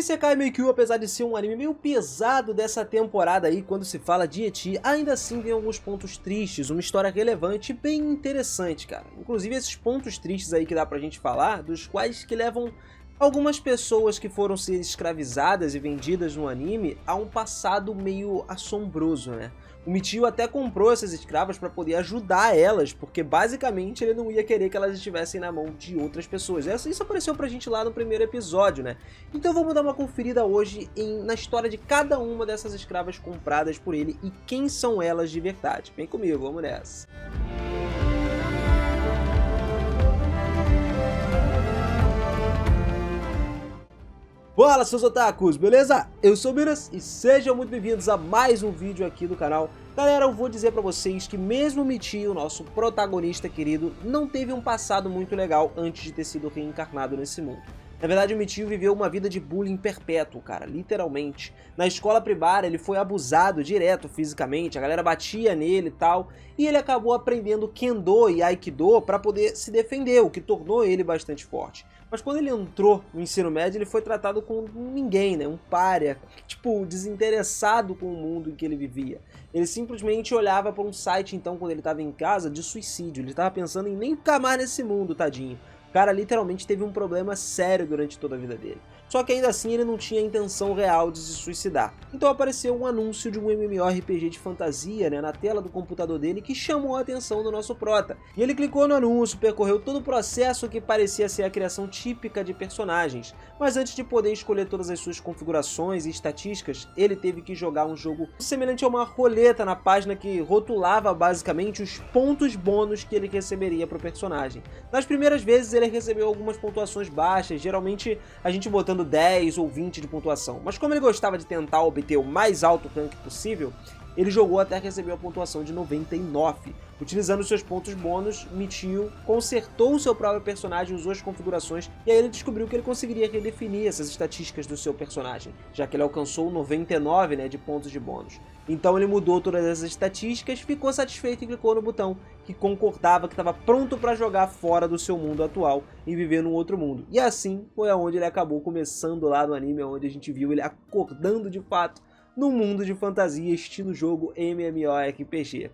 Isekai Meikyu, apesar de ser um anime meio pesado dessa temporada aí, quando se fala de ecchi, ainda assim tem alguns pontos tristes, uma história relevante e bem interessante, cara. Inclusive esses pontos tristes aí que dá pra gente falar, dos quais que levam algumas pessoas que foram ser escravizadas e vendidas no anime a um passado meio assombroso, né? O Michio até comprou essas escravas para poder ajudar elas, porque basicamente ele não ia querer que elas estivessem na mão de outras pessoas. Isso apareceu pra gente lá no primeiro episódio, né? Então vamos dar uma conferida hoje na história de cada uma dessas escravas compradas por ele e quem são elas de verdade. Vem comigo, vamos nessa. Fala, seus otakus, beleza? Eu sou o Miras e sejam muito bem-vindos a mais um vídeo aqui do canal. Galera, eu vou dizer pra vocês que mesmo o Michio, nosso protagonista querido, não teve um passado muito legal antes de ter sido reencarnado nesse mundo. Na verdade, o Michio viveu uma vida de bullying perpétuo, cara, literalmente. Na escola primária, ele foi abusado direto fisicamente, a galera batia nele e tal, e ele acabou aprendendo Kendo e Aikido pra poder se defender, o que tornou ele bastante forte. Mas quando ele entrou no ensino médio, ele foi tratado como ninguém, né? Um pária, tipo, desinteressado com o mundo em que ele vivia. Ele simplesmente olhava para um site, então, quando ele estava em casa, de suicídio. Ele estava pensando em nem ficar mais nesse mundo, tadinho. O cara literalmente teve um problema sério durante toda a vida dele. Só que ainda assim ele não tinha a intenção real de se suicidar. Então apareceu um anúncio de um MMORPG de fantasia, né, na tela do computador dele que chamou a atenção do nosso prota. E ele clicou no anúncio, percorreu todo o processo que parecia ser a criação típica de personagens. Mas antes de poder escolher todas as suas configurações e estatísticas, ele teve que jogar um jogo semelhante a uma roleta na página que rotulava basicamente os pontos bônus que ele receberia para o personagem. Nas primeiras vezes ele recebeu algumas pontuações baixas, geralmente a gente botando 10 ou 20 de pontuação, mas como ele gostava de tentar obter o mais alto rank possível, ele jogou até receber a pontuação de 99. Utilizando seus pontos bônus, Michio consertou o seu próprio personagem, usou as configurações, e aí ele descobriu que ele conseguiria redefinir essas estatísticas do seu personagem, já que ele alcançou 99, né, de pontos de bônus. Então ele mudou todas essas estatísticas, ficou satisfeito e clicou no botão que concordava que estava pronto para jogar fora do seu mundo atual e viver num outro mundo. E assim foi aonde ele acabou começando lá no anime, onde a gente viu ele acordando de fato no mundo de fantasia estilo jogo MMORPG.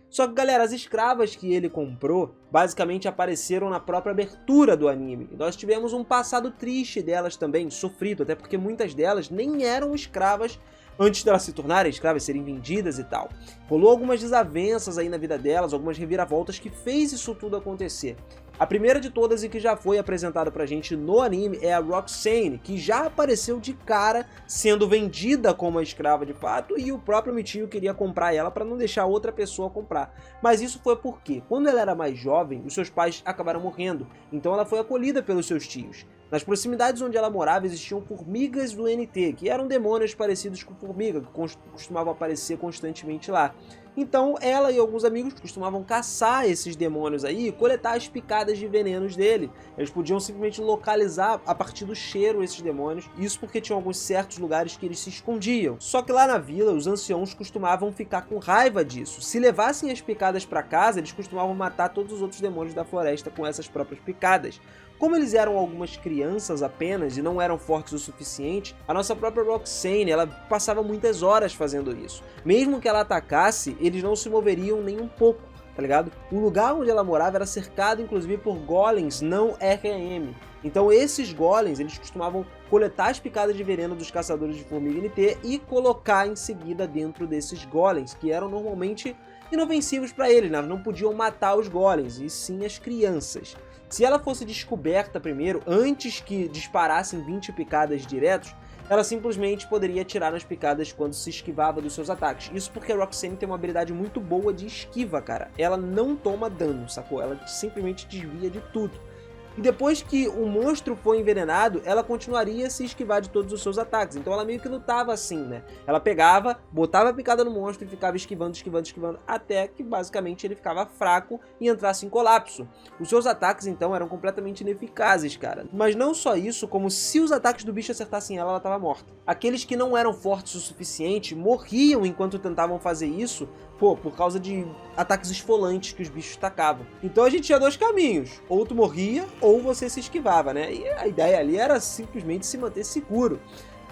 Só que, galera, as escravas que ele comprou basicamente apareceram na própria abertura do anime. E nós tivemos um passado triste delas também, sofrido, até porque muitas delas nem eram escravas antes de elas se tornarem escravas, serem vendidas e tal. Rolou algumas desavenças aí na vida delas, algumas reviravoltas que fez isso tudo acontecer. A primeira de todas e que já foi apresentada pra gente no anime é a Roxane, que já apareceu de cara sendo vendida como uma escrava de fato e o próprio Michio queria comprar ela para não deixar outra pessoa comprar. Mas isso foi porque, quando ela era mais jovem, os seus pais acabaram morrendo, então ela foi acolhida pelos seus tios. Nas proximidades onde ela morava existiam formigas do NT, que eram demônios parecidos com formiga, que costumavam aparecer constantemente lá. Então ela e alguns amigos costumavam caçar esses demônios aí e coletar as picadas de venenos dele. Eles podiam simplesmente localizar a partir do cheiro esses demônios, isso porque tinham alguns certos lugares que eles se escondiam. Só que lá na vila os anciãos costumavam ficar com raiva disso. Se levassem as picadas para casa, eles costumavam matar todos os outros demônios da floresta com essas próprias picadas. Como eles eram algumas crianças apenas e não eram fortes o suficiente, a nossa própria Roxane, ela passava muitas horas fazendo isso. Mesmo que ela atacasse, eles não se moveriam nem um pouco, tá ligado? O lugar onde ela morava era cercado inclusive por golems não RM. Então esses golems, eles costumavam coletar as picadas de veneno dos caçadores de formiga NT e colocar em seguida dentro desses golems, que eram normalmente inofensivos para eles, né? Não podiam matar os golems, e sim as crianças. Se ela fosse descoberta primeiro, antes que disparassem 20 picadas diretos, ela simplesmente poderia atirar nas picadas quando se esquivava dos seus ataques. Isso porque a Roxane tem uma habilidade muito boa de esquiva, cara. Ela não toma dano, sacou? Ela simplesmente desvia de tudo. E depois que o monstro foi envenenado, ela continuaria a se esquivar de todos os seus ataques. Então ela meio que lutava assim, né? Ela pegava, botava a picada no monstro e ficava esquivando, até que basicamente ele ficava fraco e entrasse em colapso. Os seus ataques então eram completamente ineficazes, cara. Mas não só isso, como se os ataques do bicho acertassem ela, ela estava morta. Aqueles que não eram fortes o suficiente morriam enquanto tentavam fazer isso, por causa de ataques esfolantes que os bichos tacavam. Então a gente tinha dois caminhos, ou tu morria, ou você se esquivava, né? E a ideia ali era simplesmente se manter seguro.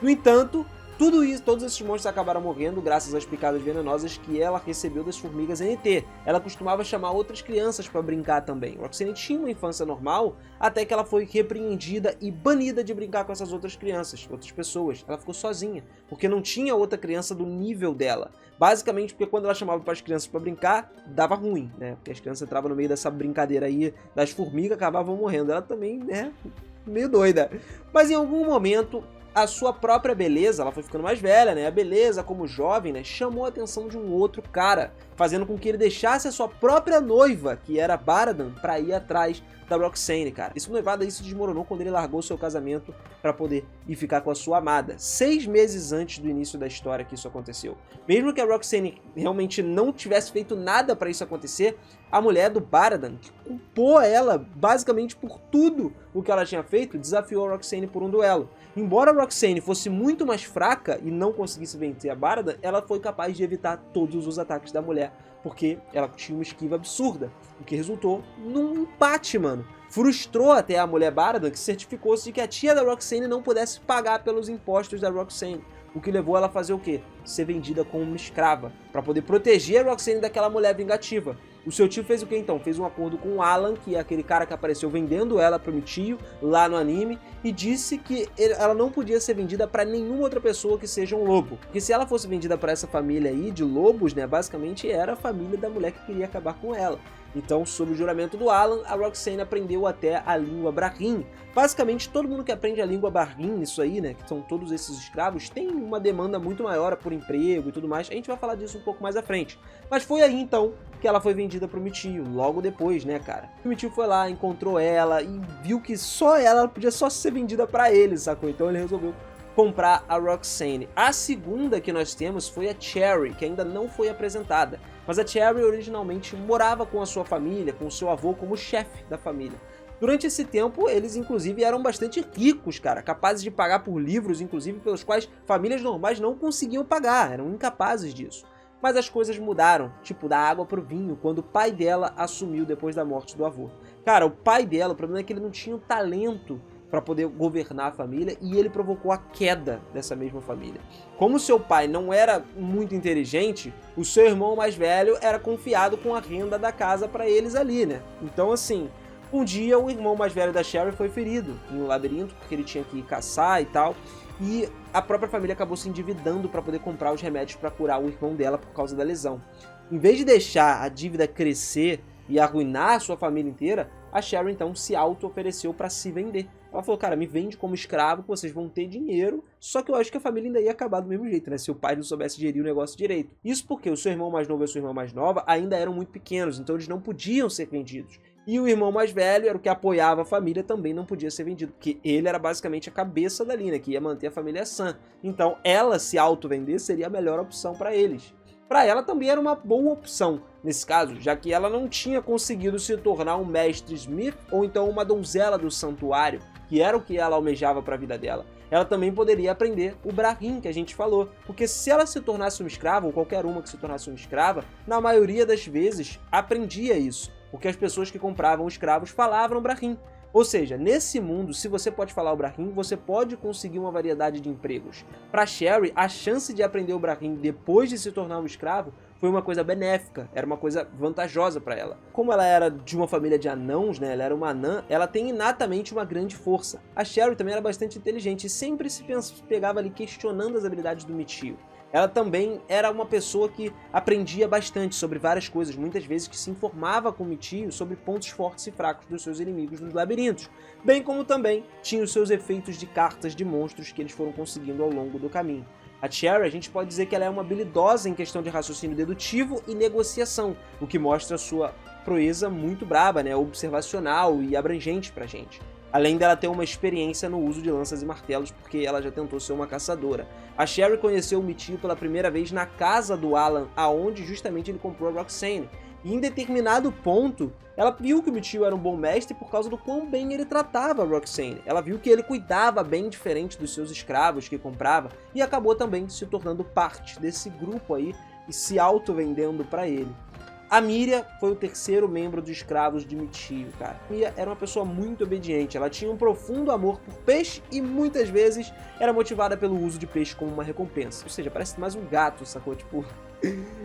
No entanto, tudo isso, todos esses monstros acabaram morrendo graças às picadas venenosas que ela recebeu das formigas NT. Ela costumava chamar outras crianças para brincar também. Roxane tinha uma infância normal até que ela foi repreendida e banida de brincar com essas outras crianças, outras pessoas. Ela ficou sozinha, porque não tinha outra criança do nível dela. Basicamente porque quando ela chamava para as crianças para brincar, dava ruim, né? Porque as crianças entravam no meio dessa brincadeira aí das formigas, acabavam morrendo. Ela também, né, meio doida. Mas em algum momento a sua própria beleza, ela foi ficando mais velha, né? A beleza como jovem, né, chamou a atenção de um outro cara, fazendo com que ele deixasse a sua própria noiva, que era Baradan, para ir atrás da Roxane, cara. Esse noivado aí se desmoronou quando ele largou seu casamento para poder ir ficar com a sua amada. 6 meses antes do início da história que isso aconteceu. Mesmo que a Roxane realmente não tivesse feito nada para isso acontecer, a mulher do Baradan, que culpou ela basicamente por tudo o que ela tinha feito, desafiou a Roxane por um duelo. Embora a Roxane fosse muito mais fraca e não conseguisse vencer a Baradan, ela foi capaz de evitar todos os ataques da mulher, porque ela tinha uma esquiva absurda, o que resultou num empate, mano. Frustrou até a mulher Baradan, que certificou-se de que a tia da Roxane não pudesse pagar pelos impostos da Roxane, o que levou ela a fazer o quê? Ser vendida como uma escrava, para poder proteger a Roxane daquela mulher vingativa. O seu tio fez o que então? Fez um acordo com o Alan, que é aquele cara que apareceu vendendo ela pro tio lá no anime, e disse que ela não podia ser vendida para nenhuma outra pessoa que seja um lobo. Porque se ela fosse vendida para essa família aí de lobos, né, basicamente era a família da mulher que queria acabar com ela. Então, sob o juramento do Alan, a Roxane aprendeu até a língua Brahmin. Basicamente, todo mundo que aprende a língua Brahmin, isso aí, né, que são todos esses escravos, tem uma demanda muito maior por emprego e tudo mais. A gente vai falar disso um pouco mais à frente. Mas foi aí, então, que ela foi vendida pro Mitio, logo depois, né, cara? O Mitio foi lá, encontrou ela e viu que só ela podia só ser vendida pra ele, sacou? Então ele resolveu comprar a Roxane. A segunda que nós temos foi a Cherry, que ainda não foi apresentada. Mas a Cherry originalmente morava com a sua família, com o seu avô como chefe da família. Durante esse tempo, eles inclusive eram bastante ricos, cara, capazes de pagar por livros, inclusive pelos quais famílias normais não conseguiam pagar, eram incapazes disso. Mas as coisas mudaram, tipo da água pro vinho, quando o pai dela assumiu depois da morte do avô. Cara, o pai dela, o problema é que ele não tinha o talento para poder governar a família e ele provocou a queda dessa mesma família. Como seu pai não era muito inteligente, o seu irmão mais velho era confiado com a renda da casa para eles ali, né? Então assim, um dia o irmão mais velho da Cherry foi ferido em um labirinto porque ele tinha que ir caçar e tal, e a própria família acabou se endividando para poder comprar os remédios para curar o irmão dela por causa da lesão. Em vez de deixar a dívida crescer e arruinar a sua família inteira, a Cherry então se auto-ofereceu para se vender. Ela falou, cara, me vende como escravo, que vocês vão ter dinheiro, só que eu acho que a família ainda ia acabar do mesmo jeito, né? Se o pai não soubesse gerir o negócio direito. Isso porque o seu irmão mais novo e a sua irmã mais nova ainda eram muito pequenos, então eles não podiam ser vendidos. E o irmão mais velho, era o que apoiava a família, também não podia ser vendido, porque ele era basicamente a cabeça dali, né? Que ia manter a família sã. Então ela se auto-vender seria a melhor opção para eles. Para ela também era uma boa opção nesse caso, já que ela não tinha conseguido se tornar um mestre Smith ou então uma donzela do santuário, que era o que ela almejava para a vida dela. Ela também poderia aprender o Brahmin, que a gente falou, porque se ela se tornasse uma escrava, ou qualquer uma que se tornasse uma escrava, na maioria das vezes aprendia isso, porque as pessoas que compravam escravos falavam Brahmin. Ou seja, nesse mundo, se você pode falar o Brahmin, você pode conseguir uma variedade de empregos. Para Cherry, a chance de aprender o Brahmin depois de se tornar um escravo foi uma coisa benéfica, era uma coisa vantajosa para ela. Como ela era de uma família de anãos, né, ela era uma anã, ela tem inatamente uma grande força. A Cherry também era bastante inteligente e sempre se pegava ali questionando as habilidades do Mitio. Ela também era uma pessoa que aprendia bastante sobre várias coisas, muitas vezes que se informava com o Mitio sobre pontos fortes e fracos dos seus inimigos nos labirintos, bem como também tinha os seus efeitos de cartas de monstros que eles foram conseguindo ao longo do caminho. A Cherry, a gente pode dizer que ela é uma habilidosa em questão de raciocínio dedutivo e negociação, o que mostra sua proeza muito braba, né, observacional e abrangente pra gente. Além dela ter uma experiência no uso de lanças e martelos, porque ela já tentou ser uma caçadora. A Cherry conheceu o Mitio pela primeira vez na casa do Alan, aonde justamente ele comprou a Roxane. E em determinado ponto, ela viu que o Mitio era um bom mestre por causa do quão bem ele tratava a Roxane. Ela viu que ele cuidava bem diferente dos seus escravos que comprava e acabou também se tornando parte desse grupo aí e se auto-vendendo para ele. A Miria foi o terceiro membro dos escravos de Mitio, cara. A Miria era uma pessoa muito obediente, ela tinha um profundo amor por peixe e muitas vezes era motivada pelo uso de peixe como uma recompensa. Ou seja, parece mais um gato, sacou? Tipo,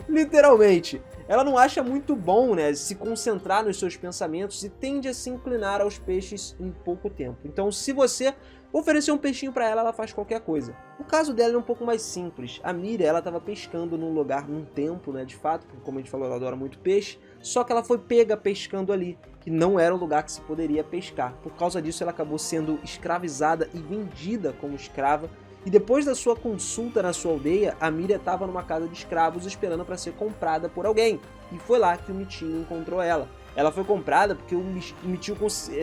literalmente. Ela não acha muito bom, né, se concentrar nos seus pensamentos e tende a se inclinar aos peixes em pouco tempo. Então, se você oferecer um peixinho pra ela, ela faz qualquer coisa. O caso dela é um pouco mais simples. A Miria, ela estava pescando num lugar, num tempo, né, de fato, porque como a gente falou, ela adora muito peixe, só que ela foi pega pescando ali, que não era um lugar que se poderia pescar. Por causa disso, ela acabou sendo escravizada e vendida como escrava. E depois da sua consulta na sua aldeia, a Miria estava numa casa de escravos esperando para ser comprada por alguém. E foi lá que o Mitio encontrou ela. Ela foi comprada porque o Mitio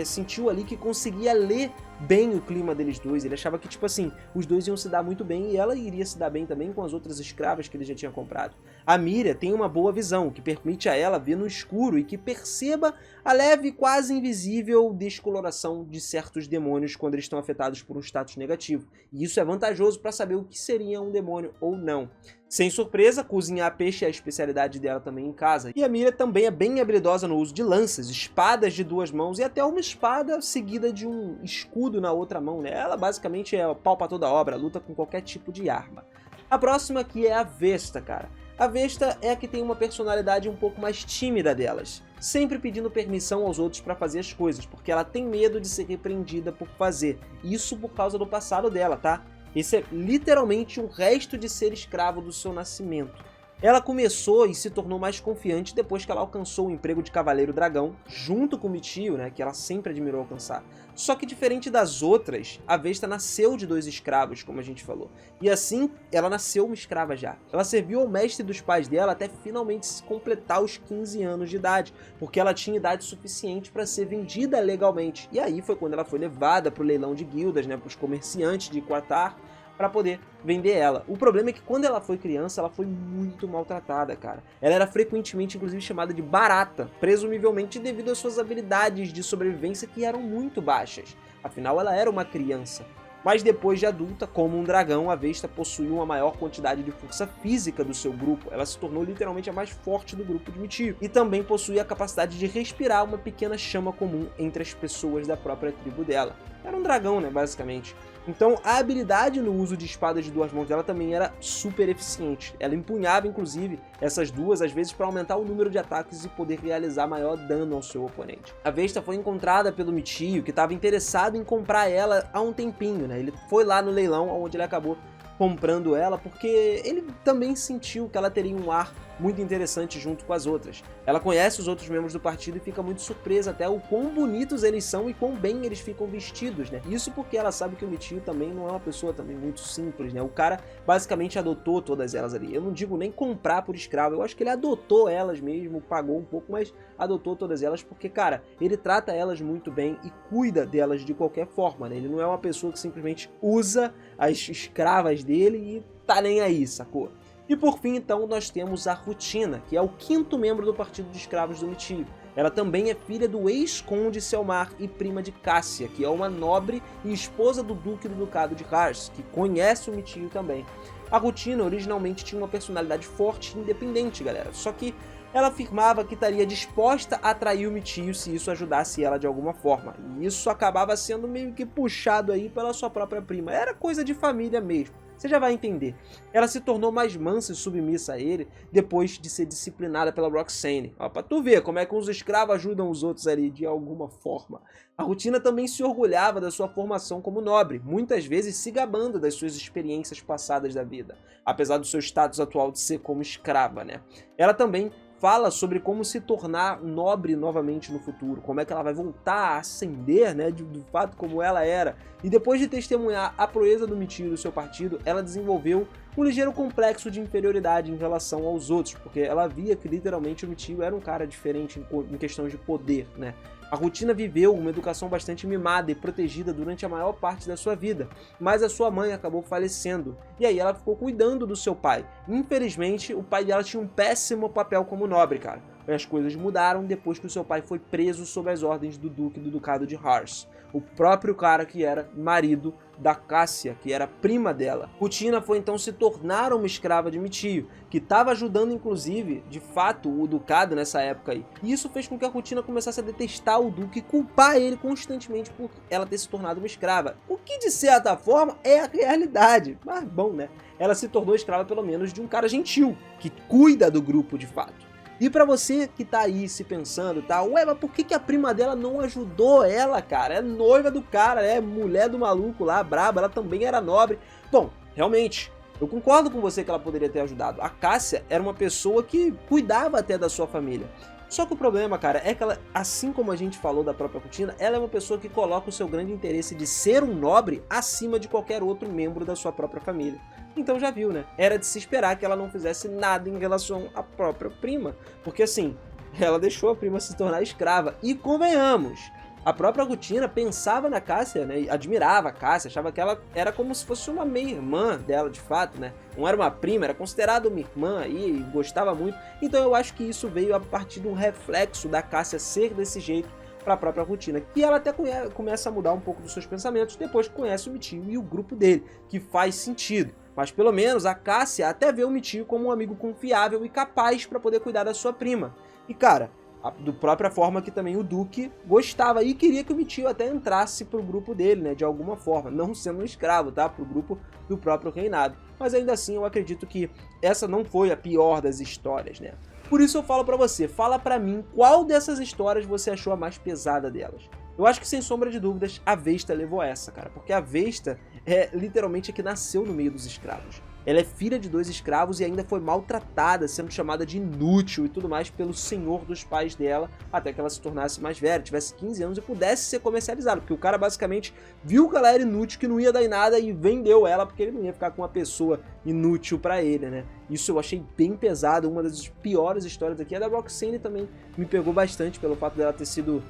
sentiu ali que conseguia ler bem o clima deles dois. Ele achava que, tipo assim, os dois iam se dar muito bem e ela iria se dar bem também com as outras escravas que ele já tinha comprado. A Miria tem uma boa visão, que permite a ela ver no escuro e que perceba a leve, quase invisível descoloração de certos demônios quando eles estão afetados por um status negativo. E isso é vantajoso para saber o que seria um demônio ou não. Sem surpresa, cozinhar peixe é a especialidade dela também em casa. E a Miria também é bem habilidosa no uso de lanças, espadas de duas mãos e até uma espada seguida de um escudo na outra mão, né? Ela basicamente é pau pra toda obra, luta com qualquer tipo de arma. A próxima aqui é a Vesta, cara. A Vesta é a que tem uma personalidade um pouco mais tímida delas, sempre pedindo permissão aos outros para fazer as coisas, porque ela tem medo de ser repreendida por fazer. Isso por causa do passado dela, tá? Esse é literalmente um resto de ser escravo do seu nascimento. Ela começou e se tornou mais confiante depois que ela alcançou o emprego de Cavaleiro Dragão, junto com o Mitio, né, que ela sempre admirou alcançar. Só que diferente das outras, a Vesta nasceu de dois escravos, como a gente falou. E assim, ela nasceu uma escrava já. Ela serviu ao mestre dos pais dela até finalmente se completar os 15 anos de idade, porque ela tinha idade suficiente para ser vendida legalmente. E aí foi quando ela foi levada para o leilão de guildas, né, para os comerciantes de Qatar, para poder vender ela. O problema é que quando ela foi criança, ela foi muito maltratada, cara. Ela era frequentemente, inclusive, chamada de barata, presumivelmente devido às suas habilidades de sobrevivência que eram muito baixas. Afinal, ela era uma criança. Mas depois de adulta, como um dragão, a Vesta possuiu uma maior quantidade de força física do seu grupo. Ela se tornou literalmente a mais forte do grupo de Mitio. E também possuía a capacidade de respirar uma pequena chama comum entre as pessoas da própria tribo dela. Era um dragão, né, basicamente. Então a habilidade no uso de espadas de duas mãos dela também era super eficiente. Ela empunhava inclusive essas duas às vezes para aumentar o número de ataques e poder realizar maior dano ao seu oponente. A Vesta foi encontrada pelo Mitio, que estava interessado em comprar ela há um tempinho, né? Ele foi lá no leilão onde ele acabou comprando ela porque ele também sentiu que ela teria um ar muito interessante junto com as outras. Ela conhece os outros membros do partido e fica muito surpresa até o quão bonitos eles são e quão bem eles ficam vestidos, né? Isso porque ela sabe que o Mitio também não é uma pessoa também muito simples, né? O cara basicamente adotou todas elas ali. Eu não digo nem comprar por escravo, eu acho que ele adotou elas mesmo, pagou um pouco, mas adotou todas elas porque, cara, ele trata elas muito bem e cuida delas de qualquer forma, né? Ele não é uma pessoa que simplesmente usa as escravas dele e tá nem aí, sacou? E por fim, então, nós temos a Rutina, que é o quinto membro do Partido de Escravos do Mitio. Ela também é filha do ex-conde Selmar e prima de Cássia, que é uma nobre e esposa do duque do ducado de Hars, que conhece o Mitio também. A Rutina originalmente tinha uma personalidade forte e independente, galera, só que ela afirmava que estaria disposta a trair o Mitio se isso ajudasse ela de alguma forma. E isso acabava sendo meio que puxado aí pela sua própria prima. Era coisa de família mesmo. Você já vai entender. Ela se tornou mais mansa e submissa a ele depois de ser disciplinada pela Roxane. Ó, pra tu ver como é que os escravos ajudam os outros ali de alguma forma. A Rutina também se orgulhava da sua formação como nobre, muitas vezes se gabando das suas experiências passadas da vida, apesar do seu status atual de ser como escrava, né? Ela também fala sobre como se tornar nobre novamente no futuro, como é que ela vai voltar a ascender, né, do fato como ela era. E depois de testemunhar a proeza do Mitio e do seu partido, ela desenvolveu um ligeiro complexo de inferioridade em relação aos outros, porque ela via que literalmente o Mitio era um cara diferente em questão de poder, né? A Rutina viveu uma educação bastante mimada e protegida durante a maior parte da sua vida, mas a sua mãe acabou falecendo, e aí ela ficou cuidando do seu pai. Infelizmente, o pai dela tinha um péssimo papel como nobre, cara. As coisas mudaram depois que o seu pai foi preso sob as ordens do duque do ducado de Hars. o próprio cara que era marido da Cássia, que era prima dela. Kutina foi então se tornar uma escrava de Michio, que estava ajudando inclusive, de fato, o ducado nessa época aí. E isso fez com que a Kutina começasse a detestar o duque e culpar ele constantemente por ela ter se tornado uma escrava. O que de certa forma é a realidade, mas bom, né? Ela se tornou escrava pelo menos de um cara gentil, que cuida do grupo de fato. E pra você que tá aí se pensando, tá? Ué, mas por que a prima dela não ajudou ela, cara? É noiva do cara, é mulher do maluco lá, braba, ela também era nobre. Bom, realmente, eu concordo com você que ela poderia ter ajudado. A Cássia era uma pessoa que cuidava até da sua família. Só que o problema, cara, é que ela, assim como a gente falou da própria Kutina, ela é uma pessoa que coloca o seu grande interesse de ser um nobre acima de qualquer outro membro da sua própria família. Então já viu, né? Era de se esperar que ela não fizesse nada em relação à própria prima. Porque assim, ela deixou a prima se tornar escrava. E convenhamos, a própria Kutina pensava na Cássia, né? Admirava a Cássia, achava que ela era como se fosse uma meia-irmã dela de fato, né? Não era uma prima, era considerada uma irmã aí, gostava muito. Então eu acho que isso veio a partir de um reflexo da Cássia ser desse jeito para a própria Kutina, que ela até começa a mudar um pouco dos seus pensamentos depois que conhece o Michio e o grupo dele, que faz sentido. Mas pelo menos a Cássia até vê o Michio como um amigo confiável e capaz para poder cuidar da sua prima. E cara, da própria forma que também o Duque gostava e queria que o Michio até entrasse pro grupo dele, né, de alguma forma, não sendo um escravo, tá, pro grupo do próprio reinado. Mas ainda assim eu acredito que essa não foi a pior das histórias, né. Por isso eu falo pra você, fala pra mim qual dessas histórias você achou a mais pesada delas. Eu acho que sem sombra de dúvidas a Vesta levou essa, cara, porque a Vesta é literalmente a que nasceu no meio dos escravos. Ela é filha de 2 escravos e ainda foi maltratada, sendo chamada de inútil e tudo mais pelo senhor dos pais dela, até que ela se tornasse mais velha, tivesse 15 anos e pudesse ser comercializada, porque o cara basicamente viu que ela era inútil, que não ia dar em nada e vendeu ela, porque ele não ia ficar com uma pessoa inútil pra ele, né? Isso eu achei bem pesado, uma das piores histórias aqui. A da Roxane também me pegou bastante pelo fato dela ter sido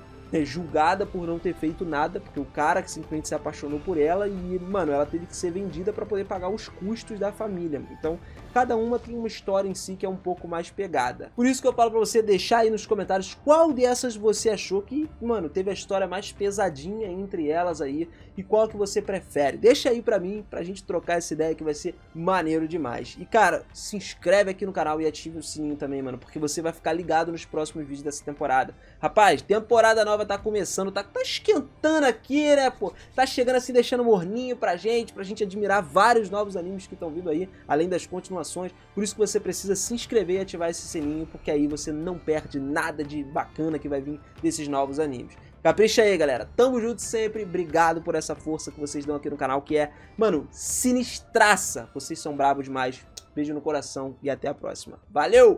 julgada por não ter feito nada, porque o cara que simplesmente se apaixonou por ela e, mano, ela teve que ser vendida para poder pagar os custos da família. Então, cada uma tem uma história em si que é um pouco mais pegada. Por isso que eu falo pra você deixar aí nos comentários qual dessas você achou que, mano, teve a história mais pesadinha entre elas aí e qual que você prefere. Deixa aí pra mim, pra gente trocar essa ideia que vai ser maneiro demais. E, cara, se inscreve aqui no canal e ative o sininho também, mano, porque você vai ficar ligado nos próximos vídeos dessa temporada. Rapaz, temporada nova tá começando, tá esquentando aqui, né, pô? Tá chegando assim, deixando morninho pra gente admirar vários novos animes que estão vindo aí, além das continuações. Por isso que você precisa se inscrever e ativar esse sininho, porque aí você não perde nada de bacana que vai vir desses novos animes. Capricha aí, galera. Tamo junto sempre. Obrigado por essa força que vocês dão aqui no canal, que é, mano, sinistraça. Vocês são bravos demais. Beijo no coração e até a próxima. Valeu!